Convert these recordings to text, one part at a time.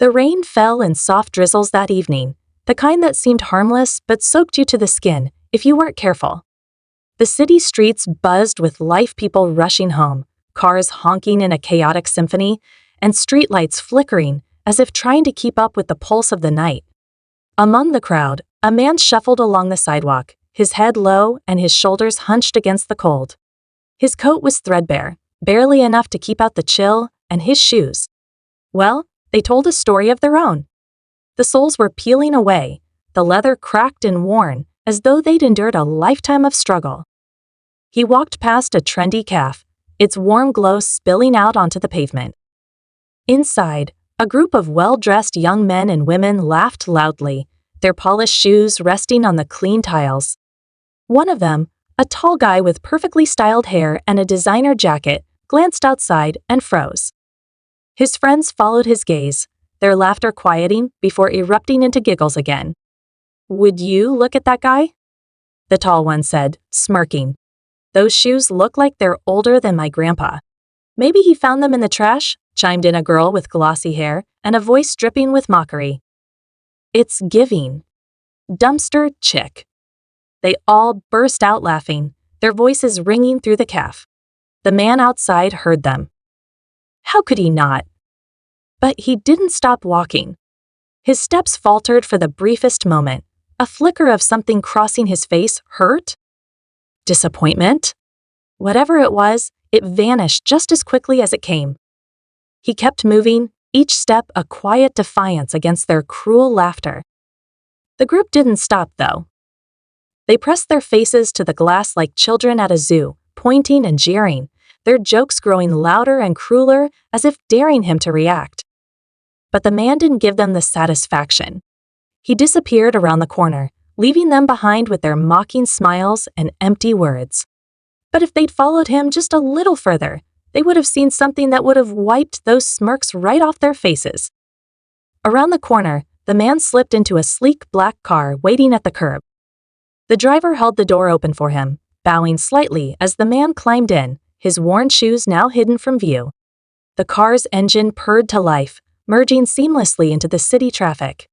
The rain fell in soft drizzles that evening, the kind that seemed harmless but soaked you to the skin if you weren't careful. The city streets buzzed with life, people rushing home, cars honking in a chaotic symphony, and streetlights flickering as if trying to keep up with the pulse of the night. Among the crowd, a man shuffled along the sidewalk, his head low and his shoulders hunched against the cold. His coat was threadbare, barely enough to keep out the chill, and his shoes. Well, they told a story of their own. The soles were peeling away, the leather cracked and worn, as though they'd endured a lifetime of struggle. He walked past a trendy calf, its warm glow spilling out onto the pavement. Inside, a group of well-dressed young men and women laughed loudly, their polished shoes resting on the clean tiles. One of them, a tall guy with perfectly styled hair and a designer jacket, glanced outside and froze. His friends followed his gaze, their laughter quieting before erupting into giggles again. "Would you look at that guy?" the tall one said, smirking. "Those shoes look like they're older than my grandpa." "Maybe he found them in the trash," chimed in a girl with glossy hair and a voice dripping with mockery. "It's giving. Dumpster chick." They all burst out laughing, their voices ringing through the calf. The man outside heard them. How could he not? But he didn't stop walking. His steps faltered for the briefest moment, a flicker of something crossing his face. Hurt? Disappointment? Whatever it was, it vanished just as quickly as it came. He kept moving, each step a quiet defiance against their cruel laughter. The group didn't stop, though. They pressed their faces to the glass like children at a zoo, pointing and jeering, their jokes growing louder and crueler as if daring him to react. But the man didn't give them the satisfaction. He disappeared around the corner, leaving them behind with their mocking smiles and empty words. But if they'd followed him just a little further, they would have seen something that would have wiped those smirks right off their faces. Around the corner, the man slipped into a sleek black car waiting at the curb. The driver held the door open for him, bowing slightly as the man climbed in, his worn shoes now hidden from view. The car's engine purred to life, merging seamlessly into the city traffic.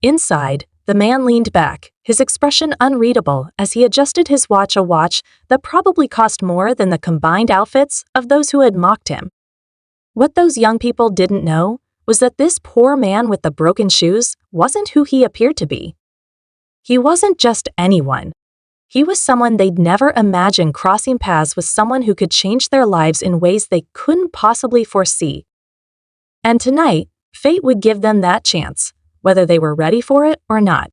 Inside, the man leaned back, his expression unreadable as he adjusted his watch, a watch that probably cost more than the combined outfits of those who had mocked him. What those young people didn't know was that this poor man with the broken shoes wasn't who he appeared to be. He wasn't just anyone. He was someone they'd never imagined crossing paths with, someone who could change their lives in ways they couldn't possibly foresee. And tonight, fate would give them that chance, whether they were ready for it or not.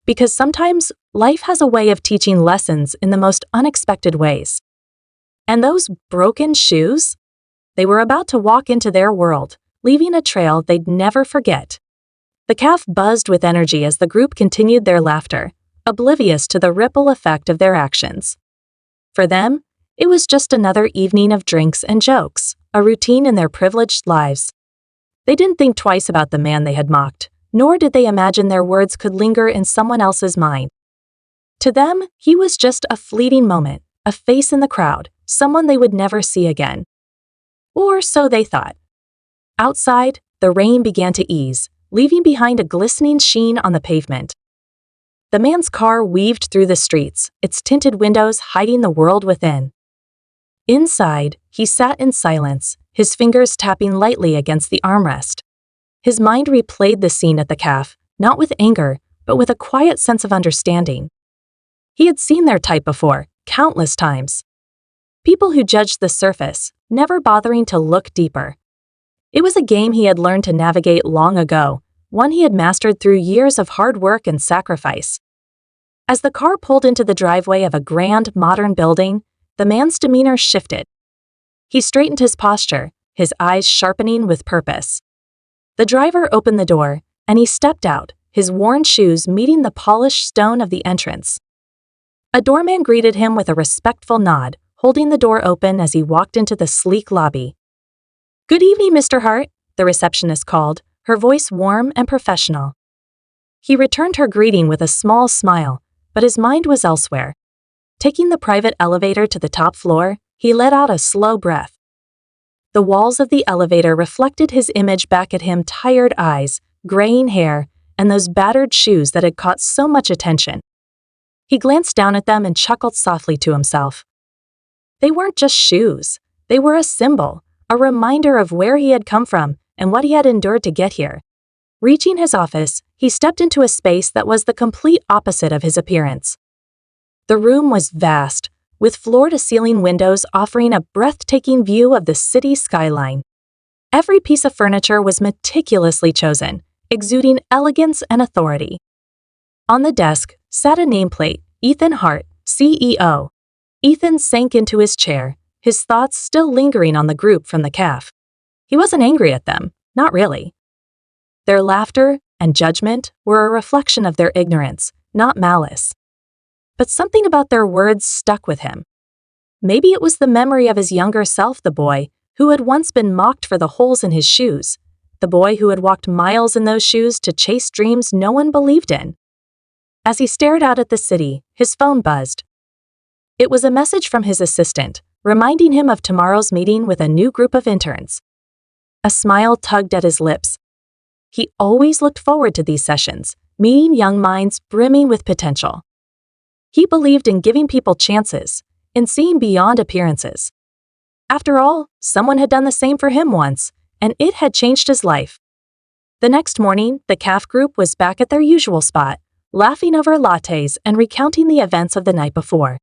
Because sometimes life has a way of teaching lessons in the most unexpected ways. And those broken shoes? They were about to walk into their world, leaving a trail they'd never forget. The calf buzzed with energy as the group continued their laughter, oblivious to the ripple effect of their actions. For them, it was just another evening of drinks and jokes, a routine in their privileged lives. They didn't think twice about the man they had mocked, nor did they imagine their words could linger in someone else's mind. To them, he was just a fleeting moment, a face in the crowd, someone they would never see again. Or so they thought. Outside, the rain began to ease, leaving behind a glistening sheen on the pavement. The man's car weaved through the streets, its tinted windows hiding the world within. Inside, he sat in silence, his fingers tapping lightly against the armrest. His mind replayed the scene at the calf, not with anger, but with a quiet sense of understanding. He had seen their type before, countless times. People who judged the surface, never bothering to look deeper. It was a game he had learned to navigate long ago, one he had mastered through years of hard work and sacrifice. As the car pulled into the driveway of a grand, modern building, the man's demeanor shifted. He straightened his posture, his eyes sharpening with purpose. The driver opened the door, and he stepped out, his worn shoes meeting the polished stone of the entrance. A doorman greeted him with a respectful nod, holding the door open as he walked into the sleek lobby. "Good evening, Mr. Hart," the receptionist called, her voice warm and professional. He returned her greeting with a small smile, but his mind was elsewhere. Taking the private elevator to the top floor, he let out a slow breath. The walls of the elevator reflected his image back at him: tired eyes, graying hair, and those battered shoes that had caught so much attention. He glanced down at them and chuckled softly to himself. They weren't just shoes. They were a symbol, a reminder of where he had come from and what he had endured to get here. Reaching his office, he stepped into a space that was the complete opposite of his appearance. The room was vast, with floor-to-ceiling windows offering a breathtaking view of the city skyline. Every piece of furniture was meticulously chosen, exuding elegance and authority. On the desk sat a nameplate, Ethan Hart, CEO. Ethan sank into his chair, his thoughts still lingering on the group from the caf. He wasn't angry at them, not really. Their laughter and judgment were a reflection of their ignorance, not malice. But something about their words stuck with him. Maybe it was the memory of his younger self, the boy who had once been mocked for the holes in his shoes, the boy who had walked miles in those shoes to chase dreams no one believed in. As he stared out at the city, his phone buzzed. It was a message from his assistant, reminding him of tomorrow's meeting with a new group of interns. A smile tugged at his lips. He always looked forward to these sessions, meeting young minds brimming with potential. He believed in giving people chances, in seeing beyond appearances. After all, someone had done the same for him once, and it had changed his life. The next morning, the CAF group was back at their usual spot, laughing over lattes and recounting the events of the night before.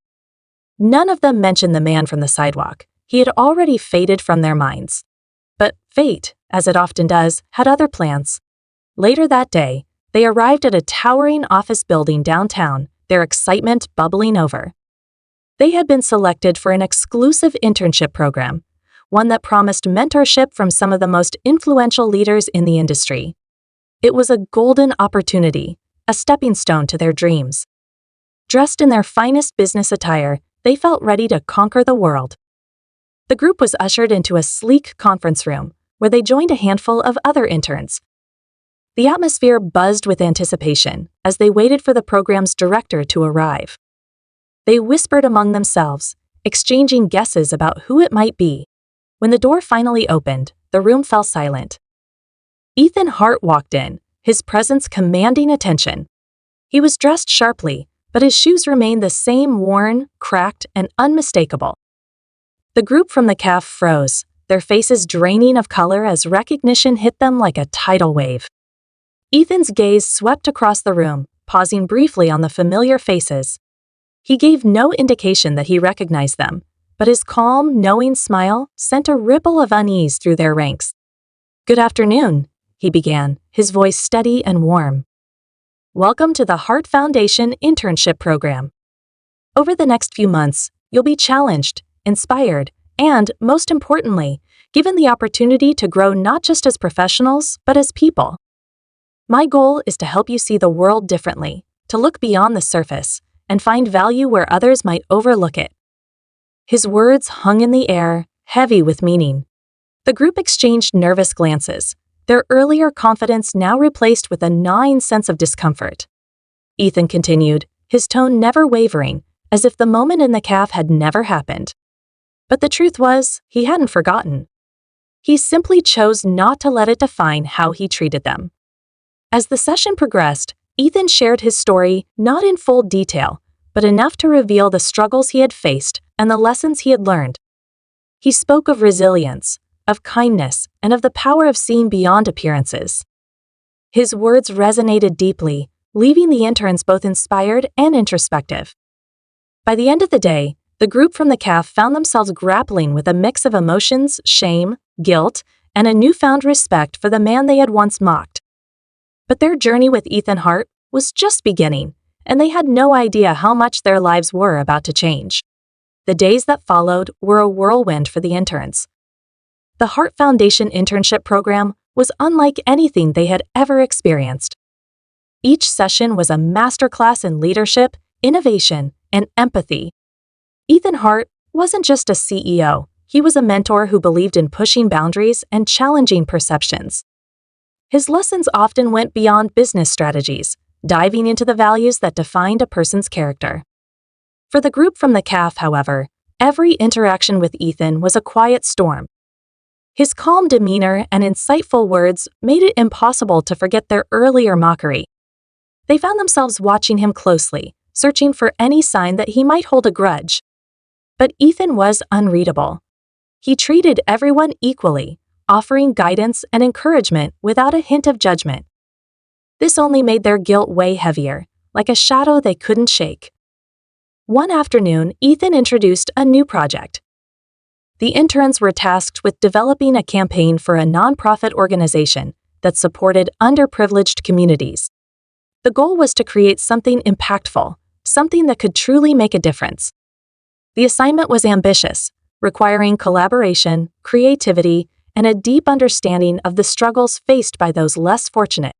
None of them mentioned the man from the sidewalk. He had already faded from their minds. But fate, as it often does, had other plans. Later that day, they arrived at a towering office building downtown, their excitement bubbling over. They had been selected for an exclusive internship program, one that promised mentorship from some of the most influential leaders in the industry. It was a golden opportunity, a stepping stone to their dreams. Dressed in their finest business attire, they felt ready to conquer the world. The group was ushered into a sleek conference room, where they joined a handful of other interns. The atmosphere buzzed with anticipation as they waited for the program's director to arrive. They whispered among themselves, exchanging guesses about who it might be. When the door finally opened, the room fell silent. Ethan Hart walked in, his presence commanding attention. He was dressed sharply, but his shoes remained the same, worn, cracked, and unmistakable. The group from the CAF froze, their faces draining of color as recognition hit them like a tidal wave. Ethan's gaze swept across the room, pausing briefly on the familiar faces. He gave no indication that he recognized them, but his calm, knowing smile sent a ripple of unease through their ranks. "Good afternoon," he began, his voice steady and warm. "Welcome to the Heart Foundation Internship Program. Over the next few months, you'll be challenged, inspired, and, most importantly, given the opportunity to grow not just as professionals, but as people. My goal is to help you see the world differently, to look beyond the surface, and find value where others might overlook it." His words hung in the air, heavy with meaning. The group exchanged nervous glances, their earlier confidence now replaced with a gnawing sense of discomfort. Ethan continued, his tone never wavering, as if the moment in the CAF had never happened. But the truth was, he hadn't forgotten. He simply chose not to let it define how he treated them. As the session progressed, Ethan shared his story not in full detail, but enough to reveal the struggles he had faced and the lessons he had learned. He spoke of resilience, of kindness, and of the power of seeing beyond appearances. His words resonated deeply, leaving the interns both inspired and introspective. By the end of the day, the group from the CAF found themselves grappling with a mix of emotions, shame, guilt, and a newfound respect for the man they had once mocked. But their journey with Ethan Hart was just beginning, and they had no idea how much their lives were about to change. The days that followed were a whirlwind for the interns. The Heart Foundation Internship Program was unlike anything they had ever experienced. Each session was a masterclass in leadership, innovation, and empathy. Ethan Hart wasn't just a CEO, he was a mentor who believed in pushing boundaries and challenging perceptions. His lessons often went beyond business strategies, diving into the values that defined a person's character. For the group from the CAF, however, every interaction with Ethan was a quiet storm. His calm demeanor and insightful words made it impossible to forget their earlier mockery. They found themselves watching him closely, searching for any sign that he might hold a grudge. But Ethan was unreadable. He treated everyone equally, offering guidance and encouragement without a hint of judgment. This only made their guilt weigh heavier, like a shadow they couldn't shake. One afternoon, Ethan introduced a new project. The interns were tasked with developing a campaign for a nonprofit organization that supported underprivileged communities. The goal was to create something impactful, something that could truly make a difference. The assignment was ambitious, requiring collaboration, creativity, and a deep understanding of the struggles faced by those less fortunate.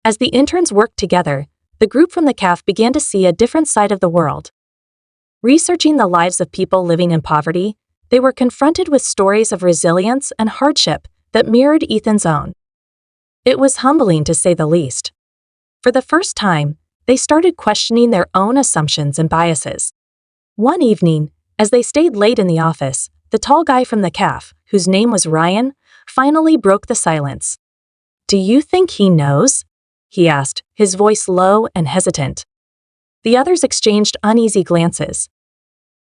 As the interns worked together, the group from the CAF began to see a different side of the world. Researching the lives of people living in poverty, they were confronted with stories of resilience and hardship that mirrored Ethan's own. It was humbling to say the least. For the first time, they started questioning their own assumptions and biases. One evening, as they stayed late in the office, the tall guy from the CAF, whose name was Ryan, finally broke the silence. "Do you think he knows?" he asked, his voice low and hesitant. The others exchanged uneasy glances.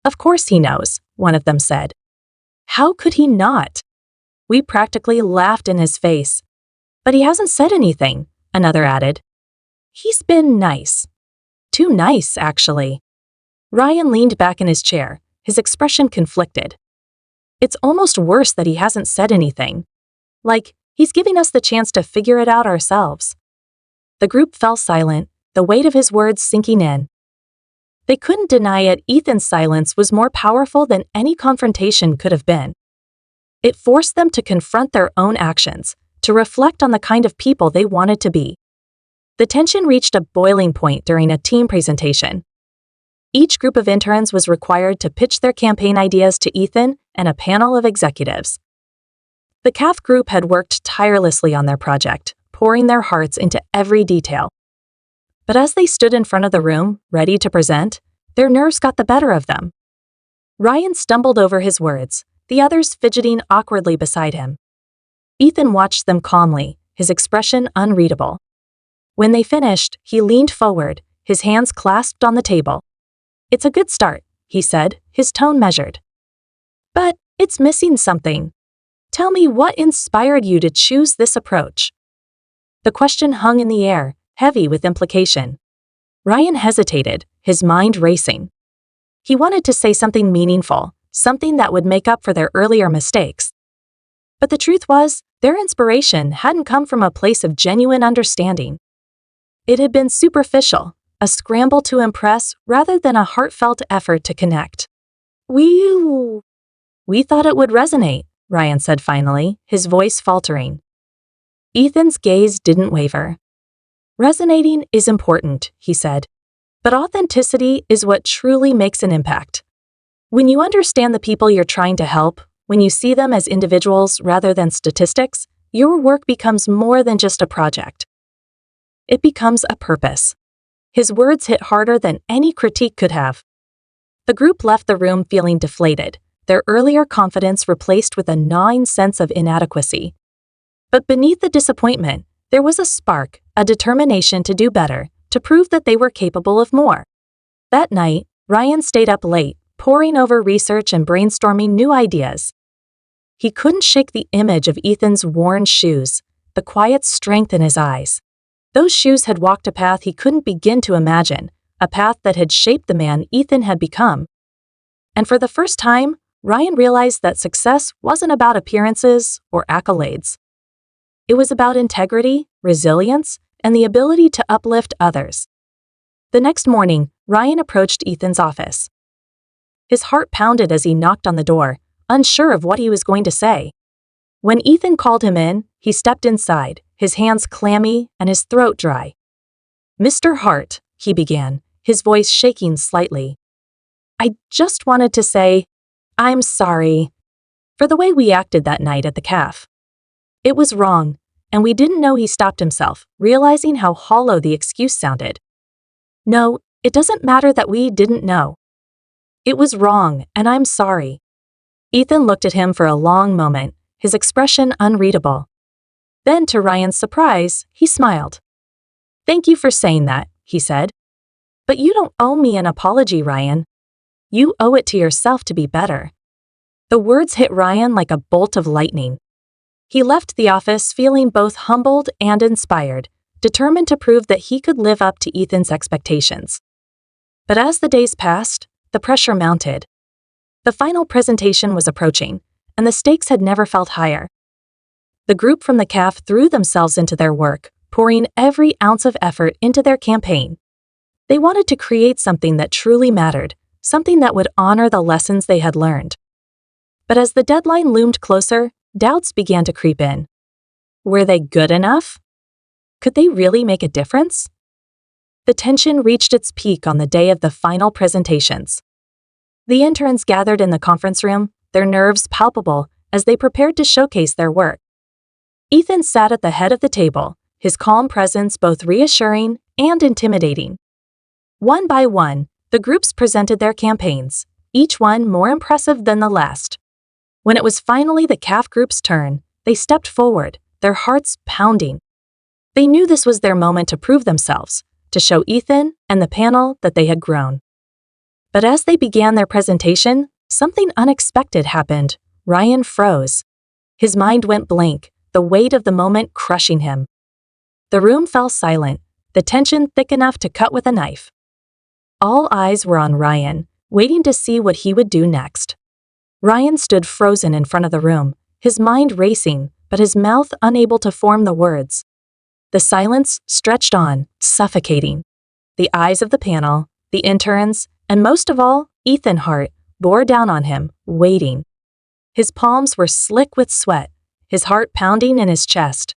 "Of course he knows," one of them said. "How could he not?" We practically laughed in his face. "But he hasn't said anything," another added. "He's been nice." "Too nice, actually." Ryan leaned back in his chair, his expression conflicted. "It's almost worse that he hasn't said anything. Like, he's giving us the chance to figure it out ourselves." The group fell silent, the weight of his words sinking in. They couldn't deny it, Ethan's silence was more powerful than any confrontation could have been. It forced them to confront their own actions, to reflect on the kind of people they wanted to be. The tension reached a boiling point during a team presentation. Each group of interns was required to pitch their campaign ideas to Ethan and a panel of executives. The CAF group had worked tirelessly on their project, pouring their hearts into every detail. But as they stood in front of the room, ready to present, their nerves got the better of them. Ryan stumbled over his words, the others fidgeting awkwardly beside him. Ethan watched them calmly, his expression unreadable. When they finished, he leaned forward, his hands clasped on the table. "It's a good start," he said, his tone measured. "But it's missing something. Tell me what inspired you to choose this approach?" The question hung in the air, heavy with implication. Ryan hesitated, his mind racing. He wanted to say something meaningful, something that would make up for their earlier mistakes. But the truth was, their inspiration hadn't come from a place of genuine understanding. It had been superficial, a scramble to impress rather than a heartfelt effort to connect. We thought it would resonate," Ryan said finally, his voice faltering. Ethan's gaze didn't waver. "Resonating is important," he said. "But authenticity is what truly makes an impact. When you understand the people you're trying to help, when you see them as individuals rather than statistics, your work becomes more than just a project. It becomes a purpose." His words hit harder than any critique could have. The group left the room feeling deflated, their earlier confidence replaced with a gnawing sense of inadequacy. But beneath the disappointment, there was a spark, a determination to do better, to prove that they were capable of more. That night, Ryan stayed up late, poring over research and brainstorming new ideas. He couldn't shake the image of Ethan's worn shoes, the quiet strength in his eyes. Those shoes had walked a path he couldn't begin to imagine, a path that had shaped the man Ethan had become. And for the first time, Ryan realized that success wasn't about appearances or accolades. It was about integrity, resilience, and the ability to uplift others. The next morning, Ryan approached Ethan's office. His heart pounded as he knocked on the door, unsure of what he was going to say. When Ethan called him in, he stepped inside, his hands clammy and his throat dry. "Mr. Hart," he began, his voice shaking slightly. "I just wanted to say, I'm sorry for the way we acted that night at the CAF. It was wrong, and we didn't know." He stopped himself, realizing how hollow the excuse sounded. "No, it doesn't matter that we didn't know. It was wrong, and I'm sorry." Ethan looked at him for a long moment, his expression unreadable. Then, to Ryan's surprise, he smiled. "Thank you for saying that," he said. "But you don't owe me an apology, Ryan. You owe it to yourself to be better." The words hit Ryan like a bolt of lightning. He left the office feeling both humbled and inspired, determined to prove that he could live up to Ethan's expectations. But as the days passed, the pressure mounted. The final presentation was approaching, and the stakes had never felt higher. The group from the CAF threw themselves into their work, pouring every ounce of effort into their campaign. They wanted to create something that truly mattered, something that would honor the lessons they had learned. But as the deadline loomed closer, doubts began to creep in. Were they good enough? Could they really make a difference? The tension reached its peak on the day of the final presentations. The interns gathered in the conference room, their nerves palpable as they prepared to showcase their work. Ethan sat at the head of the table, his calm presence both reassuring and intimidating. One by one, the groups presented their campaigns, each one more impressive than the last. When it was finally the CAF group's turn, they stepped forward, their hearts pounding. They knew this was their moment to prove themselves, to show Ethan and the panel that they had grown. But as they began their presentation, something unexpected happened. Ryan froze. His mind went blank, the weight of the moment crushing him. The room fell silent, the tension thick enough to cut with a knife. All eyes were on Ryan, waiting to see what he would do next. Ryan stood frozen in front of the room, his mind racing, but his mouth unable to form the words. The silence stretched on, suffocating. The eyes of the panel, the interns, and most of all, Ethan Hart, bore down on him, waiting. His palms were slick with sweat, his heart pounding in his chest.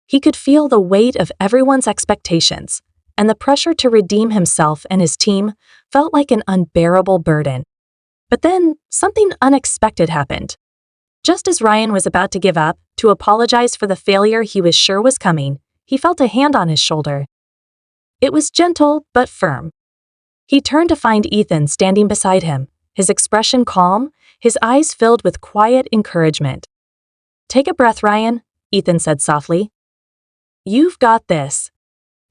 He could feel the weight of everyone's expectations, and the pressure to redeem himself and his team felt like an unbearable burden. But then, something unexpected happened. Just as Ryan was about to give up, to apologize for the failure he was sure was coming, he felt a hand on his shoulder. It was gentle but firm. He turned to find Ethan standing beside him, his expression calm, his eyes filled with quiet encouragement. "Take a breath, Ryan," Ethan said softly. "You've got this."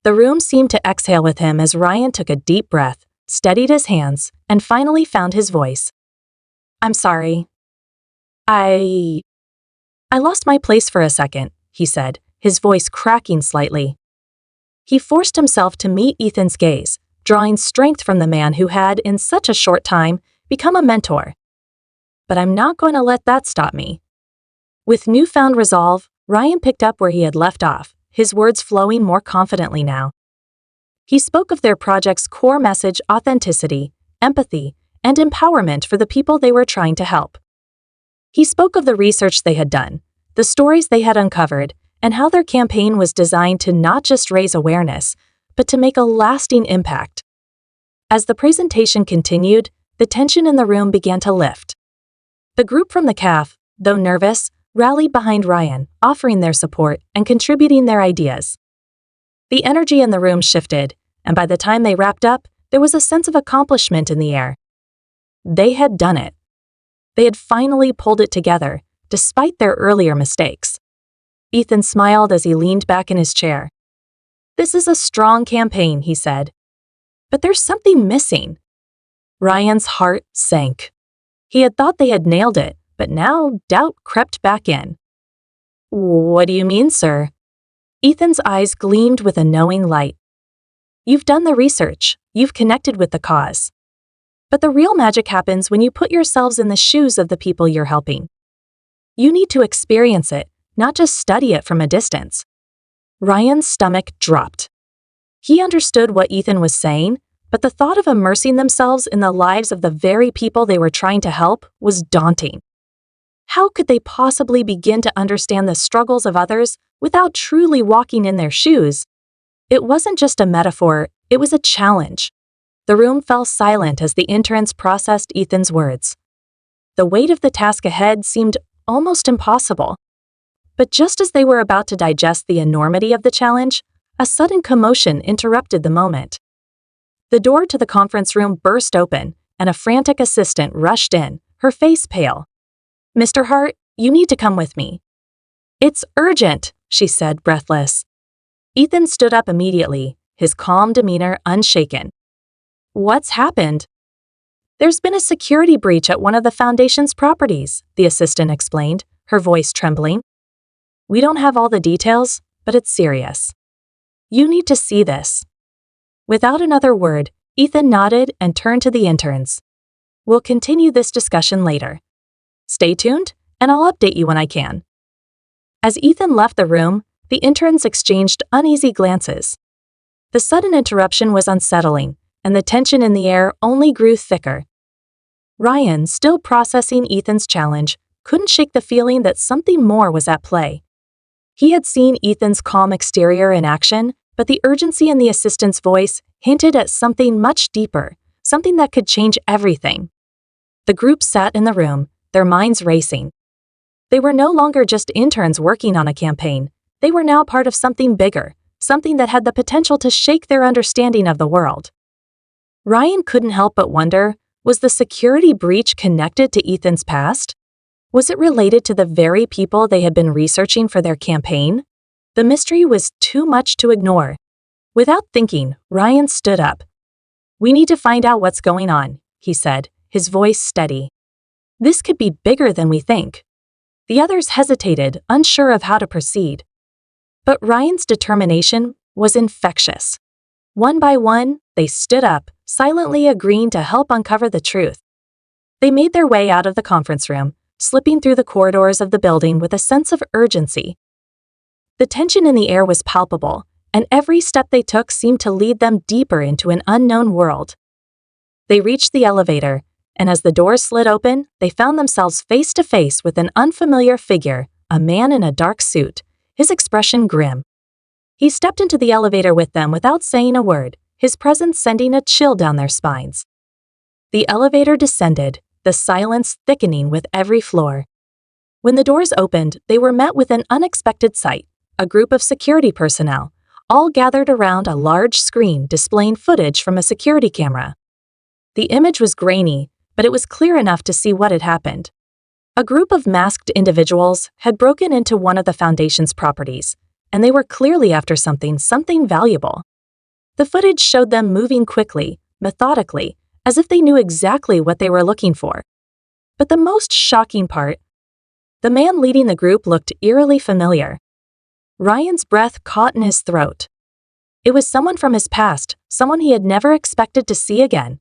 The room seemed to exhale with him as Ryan took a deep breath, steadied his hands, and finally found his voice. "I'm sorry. I lost my place for a second," he said, his voice cracking slightly. He forced himself to meet Ethan's gaze, drawing strength from the man who had, in such a short time, become a mentor. "But I'm not going to let that stop me." With newfound resolve, Ryan picked up where he had left off, his words flowing more confidently now. He spoke of their project's core message: authenticity, empathy, and empowerment for the people they were trying to help. He spoke of the research they had done, the stories they had uncovered, and how their campaign was designed to not just raise awareness, but to make a lasting impact. As the presentation continued, the tension in the room began to lift. The group from the CAF, though nervous, rallied behind Ryan, offering their support and contributing their ideas. The energy in the room shifted, and by the time they wrapped up, there was a sense of accomplishment in the air. They had done it. They had finally pulled it together, despite their earlier mistakes. Ethan smiled as he leaned back in his chair. "This is a strong campaign," he said. "But there's something missing." Ryan's heart sank. He had thought they had nailed it, but now doubt crept back in. "What do you mean, sir?" Ethan's eyes gleamed with a knowing light. "You've done the research, you've connected with the cause. But the real magic happens when you put yourselves in the shoes of the people you're helping. You need to experience it, not just study it from a distance." Ryan's stomach dropped. He understood what Ethan was saying, but the thought of immersing themselves in the lives of the very people they were trying to help was daunting. How could they possibly begin to understand the struggles of others without truly walking in their shoes? It wasn't just a metaphor, it was a challenge. The room fell silent as the interns processed Ethan's words. The weight of the task ahead seemed almost impossible. But just as they were about to digest the enormity of the challenge, a sudden commotion interrupted the moment. The door to the conference room burst open, and a frantic assistant rushed in, her face pale. "Mr. Hart, You need to come with me." "It's urgent," she said, breathless. Ethan stood up immediately, his calm demeanor unshaken. "What's happened?" "There's been a security breach at one of the Foundation's properties," the assistant explained, her voice trembling. "We don't have all the details, but it's serious. You need to see this." Without another word, Ethan nodded and turned to the interns. "We'll continue this discussion later. Stay tuned, and I'll update you when I can." As Ethan left the room, the interns exchanged uneasy glances. The sudden interruption was unsettling, and the tension in the air only grew thicker. Ryan, still processing Ethan's challenge, couldn't shake the feeling that something more was at play. He had seen Ethan's calm exterior in action, but the urgency in the assistant's voice hinted at something much deeper, something that could change everything. The group sat in the room, their minds racing. They were no longer just interns working on a campaign. They were now part of something bigger, something that had the potential to shake their understanding of the world. Ryan couldn't help but wonder, was the security breach connected to Ethan's past? Was it related to the very people they had been researching for their campaign? The mystery was too much to ignore. Without thinking, Ryan stood up. "We need to find out what's going on," he said, his voice steady. "This could be bigger than we think." The others hesitated, unsure of how to proceed. But Ryan's determination was infectious. One by one, they stood up, silently agreeing to help uncover the truth. They made their way out of the conference room, slipping through the corridors of the building with a sense of urgency. The tension in the air was palpable, and every step they took seemed to lead them deeper into an unknown world. They reached the elevator, and as the doors slid open, they found themselves face to face with an unfamiliar figure, a man in a dark suit, his expression grim. He stepped into the elevator with them without saying a word, his presence sending a chill down their spines. The elevator descended, the silence thickening with every floor. When the doors opened, they were met with an unexpected sight, a group of security personnel, all gathered around a large screen displaying footage from a security camera. The image was grainy, but it was clear enough to see what had happened. A group of masked individuals had broken into one of the Foundation's properties, and they were clearly after something valuable. The footage showed them moving quickly, methodically, as if they knew exactly what they were looking for. But the most shocking part, the man leading the group looked eerily familiar. Ryan's breath caught in his throat. It was someone from his past, someone he had never expected to see again.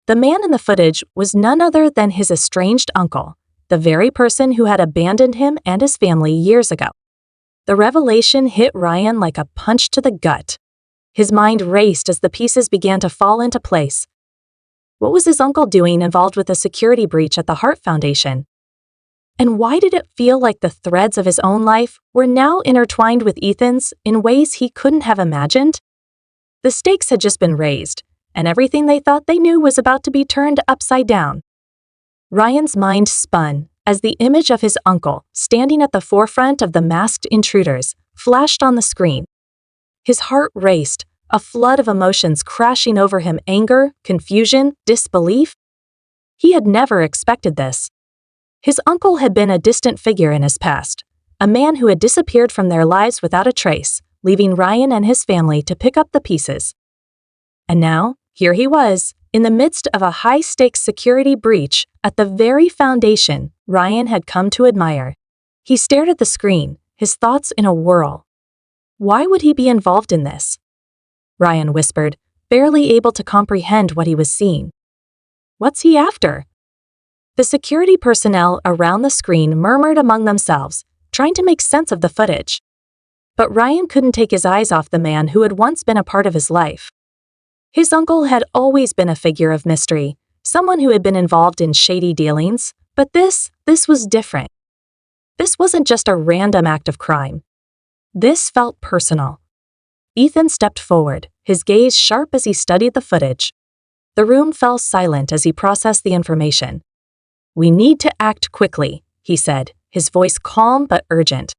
The man in the footage was none other than his estranged uncle, the very person who had abandoned him and his family years ago. The revelation hit Ryan like a punch to the gut. His mind raced as the pieces began to fall into place. What was his uncle doing involved with a security breach at the Heart Foundation? And why did it feel like the threads of his own life were now intertwined with Ethan's in ways he couldn't have imagined? The stakes had just been raised, and everything they thought they knew was about to be turned upside down. Ryan's mind spun as the image of his uncle, standing at the forefront of the masked intruders, flashed on the screen. His heart raced, a flood of emotions crashing over him: anger, confusion, disbelief. He had never expected this. His uncle had been a distant figure in his past, a man who had disappeared from their lives without a trace, leaving Ryan and his family to pick up the pieces. And now, here he was, in the midst of a high-stakes security breach at the very foundation Ryan had come to admire. He stared at the screen, his thoughts in a whirl. Why would he be involved in this? Ryan whispered, barely able to comprehend what he was seeing. What's he after? The security personnel around the screen murmured among themselves, trying to make sense of the footage. But Ryan couldn't take his eyes off the man who had once been a part of his life. His uncle had always been a figure of mystery, someone who had been involved in shady dealings, but this was different. This wasn't just a random act of crime. This felt personal. Ethan stepped forward, his gaze sharp as he studied the footage. The room fell silent as he processed the information. "We need to act quickly," he said, his voice calm but urgent.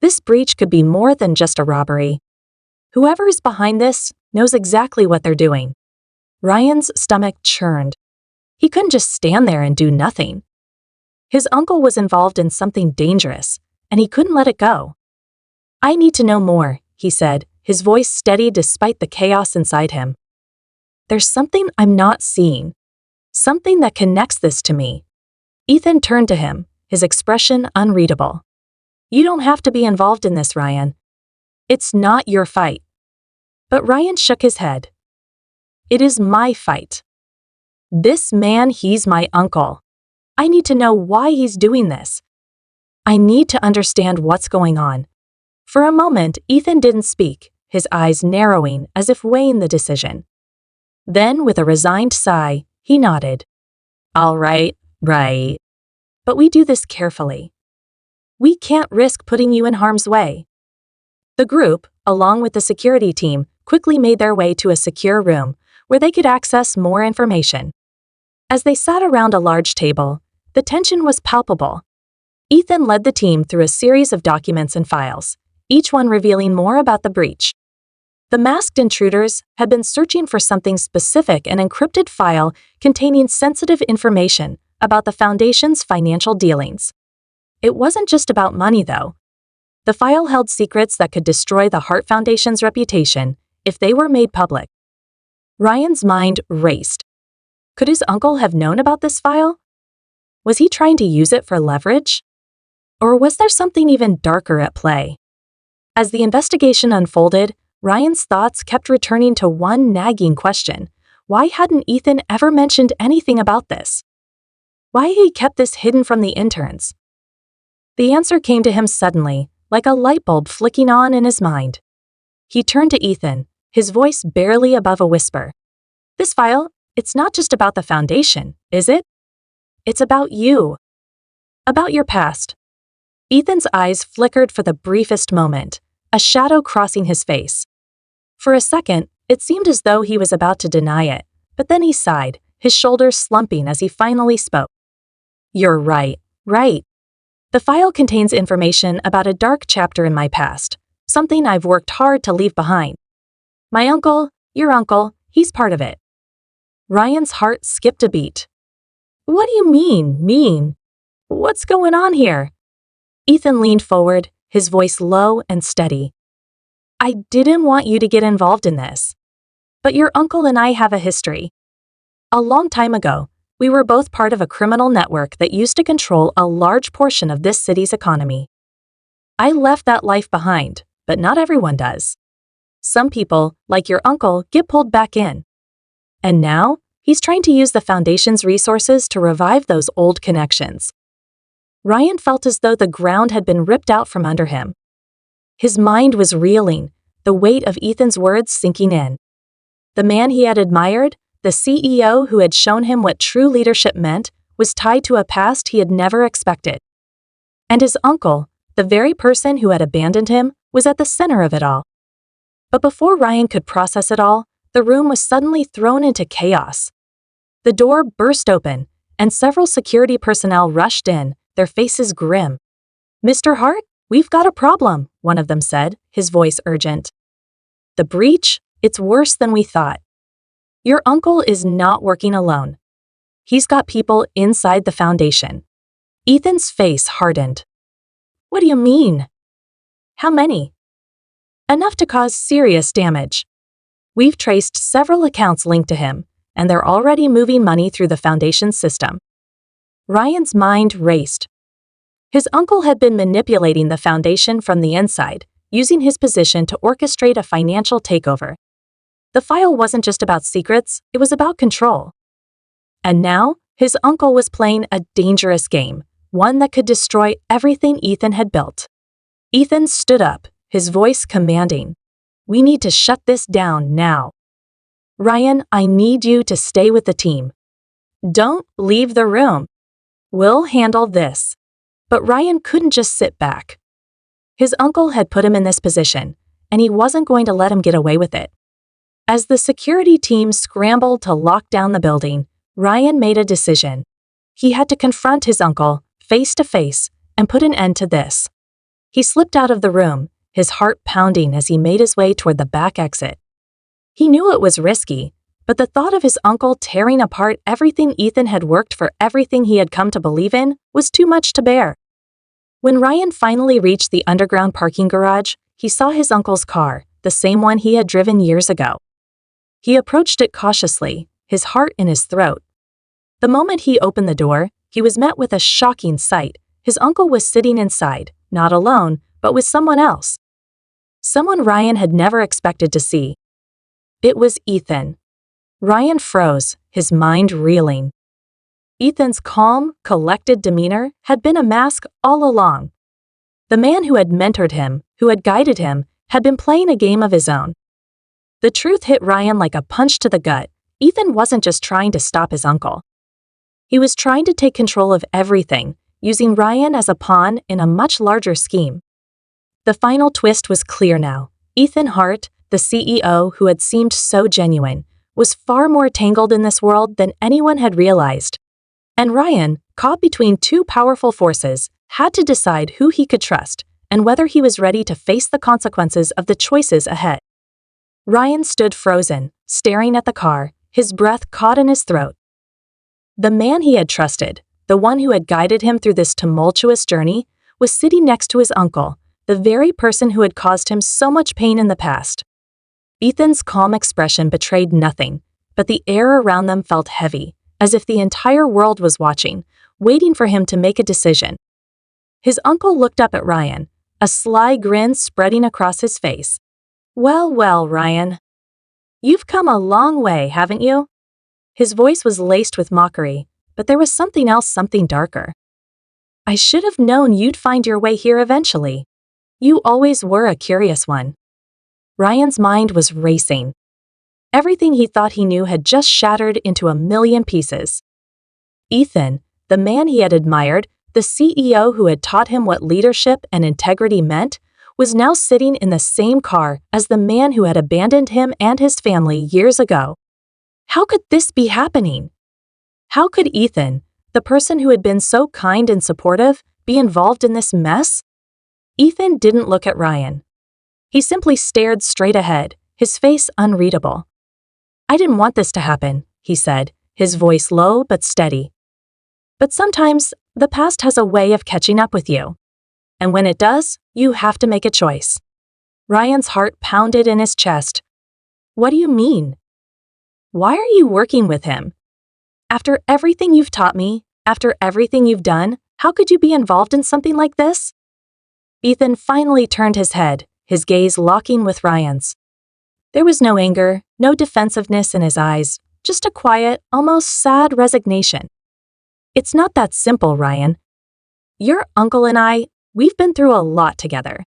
"This breach could be more than just a robbery. Whoever is behind this knows exactly what they're doing." Ryan's stomach churned. He couldn't just stand there and do nothing. His uncle was involved in something dangerous, and he couldn't let it go. "I need to know more," he said, his voice steady despite the chaos inside him. "There's something I'm not seeing. Something that connects this to me." Ethan turned to him, his expression unreadable. "You don't have to be involved in this, Ryan. It's not your fight." But Ryan shook his head. "It is my fight. This man, he's my uncle. I need to know why he's doing this. I need to understand what's going on." For a moment, Ethan didn't speak, his eyes narrowing as if weighing the decision. Then, with a resigned sigh, he nodded. "All right, right. But we do this carefully. We can't risk putting you in harm's way." The group, along with the security team, quickly made their way to a secure room where they could access more information. As they sat around a large table, the tension was palpable. Ethan led the team through a series of documents and files, each one revealing more about the breach. The masked intruders had been searching for something specific, an encrypted file containing sensitive information about the Foundation's financial dealings. It wasn't just about money, though. The file held secrets that could destroy the Heart Foundation's reputation if they were made public. Ryan's mind raced. Could his uncle have known about this file? Was he trying to use it for leverage? Or was there something even darker at play? As the investigation unfolded, Ryan's thoughts kept returning to one nagging question. Why hadn't Ethan ever mentioned anything about this? Why had he kept this hidden from the interns? The answer came to him suddenly, like a light bulb flicking on in his mind. He turned to Ethan, his voice barely above a whisper. "This file, it's not just about the Foundation, is it? It's about you. About your past." Ethan's eyes flickered for the briefest moment, a shadow crossing his face. For a second, it seemed as though he was about to deny it, but then he sighed, his shoulders slumping as he finally spoke. "You're right. The file contains information about a dark chapter in my past, something I've worked hard to leave behind. My uncle, your uncle, he's part of it." Ryan's heart skipped a beat. "What do you mean? What's going on here?" Ethan leaned forward, his voice low and steady. "I didn't want you to get involved in this. But your uncle and I have a history. A long time ago, we were both part of a criminal network that used to control a large portion of this city's economy. I left that life behind, but not everyone does. Some people, like your uncle, get pulled back in. And now, he's trying to use the Foundation's resources to revive those old connections." Ryan felt as though the ground had been ripped out from under him. His mind was reeling, the weight of Ethan's words sinking in. The man he had admired, the CEO who had shown him what true leadership meant, was tied to a past he had never expected. And his uncle, the very person who had abandoned him, was at the center of it all. But before Ryan could process it all, the room was suddenly thrown into chaos. The door burst open, and several security personnel rushed in, their faces grim. "Mr. Hart, we've got a problem," one of them said, his voice urgent. "The breach? It's worse than we thought. Your uncle is not working alone. He's got people inside the Foundation." Ethan's face hardened. "What do you mean?" "How many?" "Enough to cause serious damage. We've traced several accounts linked to him, and they're already moving money through the Foundation's system." Ryan's mind raced. His uncle had been manipulating the Foundation from the inside, using his position to orchestrate a financial takeover. The file wasn't just about secrets, it was about control. And now, his uncle was playing a dangerous game, one that could destroy everything Ethan had built. Ethan stood up, his voice commanding. "We need to shut this down now. Ryan, I need you to stay with the team. Don't leave the room. We'll handle this." But Ryan couldn't just sit back. His uncle had put him in this position, and he wasn't going to let him get away with it. As the security team scrambled to lock down the building, Ryan made a decision. He had to confront his uncle, face to face, and put an end to this. He slipped out of the room, his heart pounding as he made his way toward the back exit. He knew it was risky, But the thought of his uncle tearing apart everything Ethan had worked for, everything he had come to believe in, was too much to bear. When Ryan finally reached the underground parking garage, he saw his uncle's car, the same one he had driven years ago. He approached it cautiously, his heart in his throat. The moment he opened the door, he was met with a shocking sight. His uncle was sitting inside, not alone, but with someone else. Someone Ryan had never expected to see. It was Ethan. Ryan froze, his mind reeling. Ethan's calm, collected demeanor had been a mask all along. The man who had mentored him, who had guided him, had been playing a game of his own. The truth hit Ryan like a punch to the gut. Ethan wasn't just trying to stop his uncle. He was trying to take control of everything, using Ryan as a pawn in a much larger scheme. The final twist was clear now. Ethan Hart, the CEO who had seemed so genuine, was far more tangled in this world than anyone had realized. And Ryan, caught between two powerful forces, had to decide who he could trust and whether he was ready to face the consequences of the choices ahead. Ryan stood frozen, staring at the car, his breath caught in his throat. The man he had trusted, the one who had guided him through this tumultuous journey, was sitting next to his uncle, the very person who had caused him so much pain in the past. Ethan's calm expression betrayed nothing, but the air around them felt heavy, as if the entire world was watching, waiting for him to make a decision. His uncle looked up at Ryan, a sly grin spreading across his face. "Well, well, Ryan. You've come a long way, haven't you?" His voice was laced with mockery, but there was something else, something darker. "I should have known you'd find your way here eventually. You always were a curious one." Ryan's mind was racing. Everything he thought he knew had just shattered into a million pieces. Ethan, the man he had admired, the CEO who had taught him what leadership and integrity meant, was now sitting in the same car as the man who had abandoned him and his family years ago. How could this be happening? How could Ethan, the person who had been so kind and supportive, be involved in this mess? Ethan didn't look at Ryan. He simply stared straight ahead, his face unreadable. "I didn't want this to happen," he said, his voice low but steady. "But sometimes, the past has a way of catching up with you. And when it does, you have to make a choice." Ryan's heart pounded in his chest. "What do you mean? Why are you working with him? After everything you've taught me, after everything you've done, how could you be involved in something like this?" Ethan finally turned his head, his gaze locking with Ryan's. There was no anger, no defensiveness in his eyes, just a quiet, almost sad resignation. "It's not that simple, Ryan. Your uncle and I, we've been through a lot together.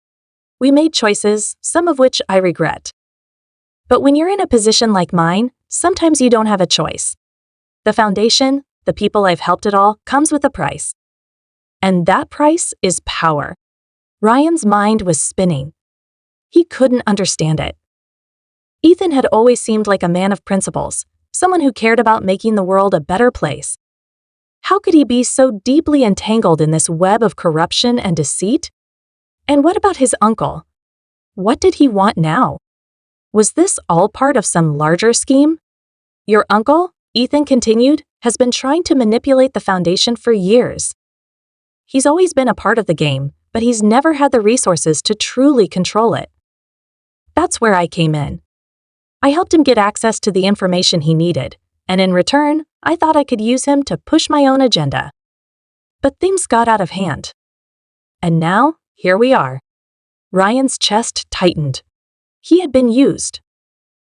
We made choices, some of which I regret. But when you're in a position like mine, sometimes you don't have a choice. The foundation, the people I've helped it all, comes with a price. And that price is power." Ryan's mind was spinning. He couldn't understand it. Ethan had always seemed like a man of principles, someone who cared about making the world a better place. How could he be so deeply entangled in this web of corruption and deceit? And what about his uncle? What did he want now? Was this all part of some larger scheme? "Your uncle," Ethan continued, "has been trying to manipulate the foundation for years. He's always been a part of the game, but he's never had the resources to truly control it. That's where I came in. I helped him get access to the information he needed, and in return, I thought I could use him to push my own agenda. But things got out of hand. And now, here we are." Ryan's chest tightened. He had been used.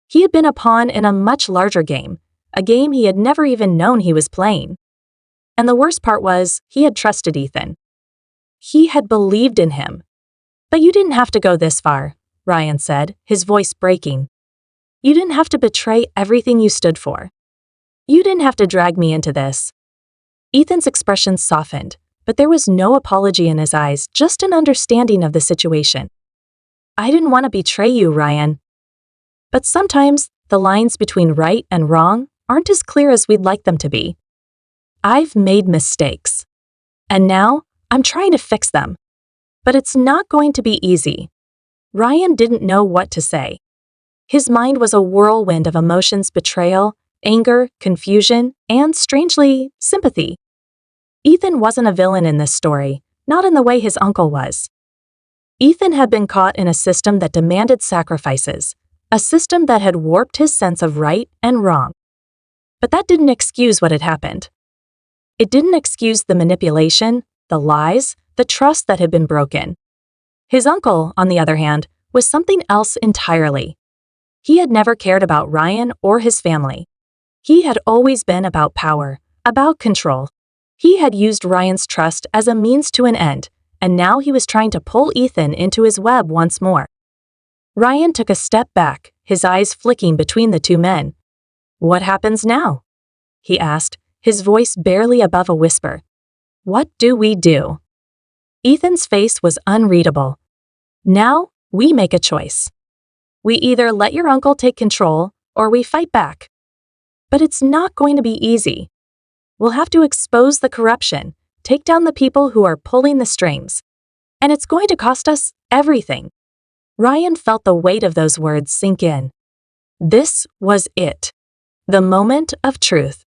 He had been a pawn in a much larger game, a game he had never even known he was playing. And the worst part was, he had trusted Ethan. He had believed in him. "But you didn't have to go this far," Ryan said, his voice breaking. "You didn't have to betray everything you stood for. You didn't have to drag me into this." Ethan's expression softened, but there was no apology in his eyes, just an understanding of the situation. "I didn't want to betray you, Ryan. But sometimes, the lines between right and wrong aren't as clear as we'd like them to be. I've made mistakes. And now, I'm trying to fix them. But it's not going to be easy." Ryan didn't know what to say. His mind was a whirlwind of emotions: betrayal, anger, confusion, and, strangely, sympathy. Ethan wasn't a villain in this story, not in the way his uncle was. Ethan had been caught in a system that demanded sacrifices, a system that had warped his sense of right and wrong. But that didn't excuse what had happened. It didn't excuse the manipulation, the lies, the trust that had been broken. His uncle, on the other hand, was something else entirely. He had never cared about Ryan or his family. He had always been about power, about control. He had used Ryan's trust as a means to an end, and now he was trying to pull Ethan into his web once more. Ryan took a step back, his eyes flicking between the two men. "What happens now?" he asked, his voice barely above a whisper. "What do we do?" Ethan's face was unreadable. "Now, we make a choice. We either let your uncle take control, or we fight back. But it's not going to be easy. We'll have to expose the corruption, take down the people who are pulling the strings. And it's going to cost us everything." Ryan felt the weight of those words sink in. This was it. The moment of truth.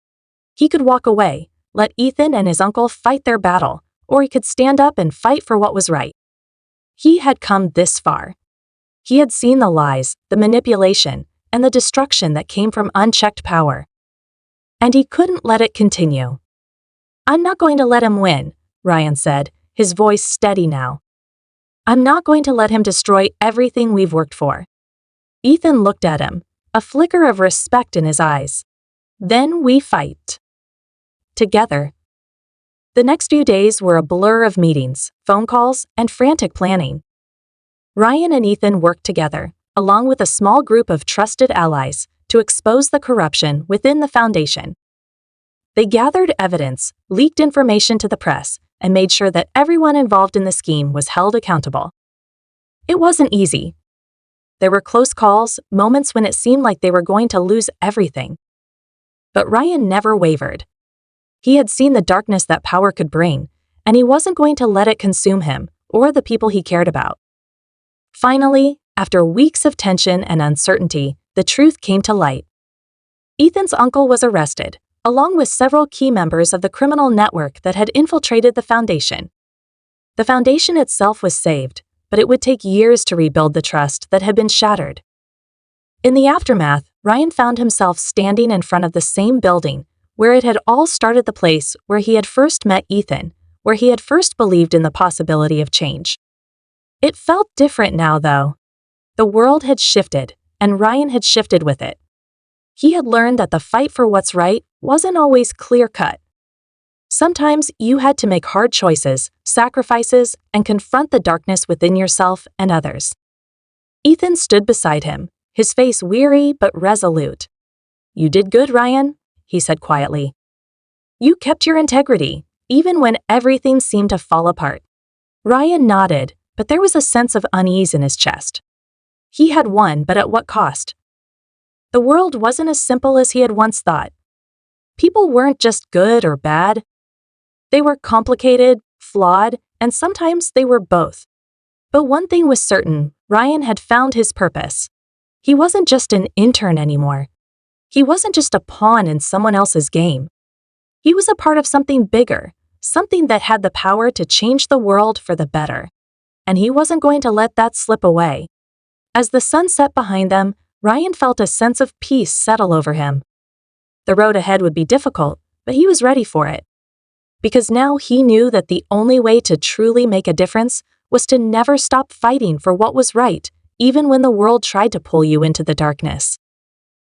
He could walk away, let Ethan and his uncle fight their battle, or he could stand up and fight for what was right. He had come this far. He had seen the lies, the manipulation, and the destruction that came from unchecked power. And he couldn't let it continue. "I'm not going to let him win," Ryan said, his voice steady now. "I'm not going to let him destroy everything we've worked for." Ethan looked at him, a flicker of respect in his eyes. "Then we fight. Together." The next few days were a blur of meetings, phone calls, and frantic planning. Ryan and Ethan worked together, along with a small group of trusted allies, to expose the corruption within the Foundation. They gathered evidence, leaked information to the press, and made sure that everyone involved in the scheme was held accountable. It wasn't easy. There were close calls, moments when it seemed like they were going to lose everything. But Ryan never wavered. He had seen the darkness that power could bring, and he wasn't going to let it consume him or the people he cared about. Finally, after weeks of tension and uncertainty, the truth came to light. Ethan's uncle was arrested, along with several key members of the criminal network that had infiltrated the Foundation. The Foundation itself was saved, but it would take years to rebuild the trust that had been shattered. In the aftermath, Ryan found himself standing in front of the same building where it had all started, the place where he had first met Ethan, where he had first believed in the possibility of change. It felt different now, though. The world had shifted, and Ryan had shifted with it. He had learned that the fight for what's right wasn't always clear-cut. Sometimes you had to make hard choices, sacrifices, and confront the darkness within yourself and others. Ethan stood beside him, his face weary but resolute. "You did good, Ryan," he said quietly. "You kept your integrity, even when everything seemed to fall apart." Ryan nodded, but there was a sense of unease in his chest. He had won, but at what cost? The world wasn't as simple as he had once thought. People weren't just good or bad. They were complicated, flawed, and sometimes they were both. But one thing was certain: Ryan had found his purpose. He wasn't just an intern anymore. He wasn't just a pawn in someone else's game. He was a part of something bigger, something that had the power to change the world for the better. And he wasn't going to let that slip away. As the sun set behind them, Ryan felt a sense of peace settle over him. The road ahead would be difficult, but he was ready for it. Because now he knew that the only way to truly make a difference was to never stop fighting for what was right, even when the world tried to pull you into the darkness.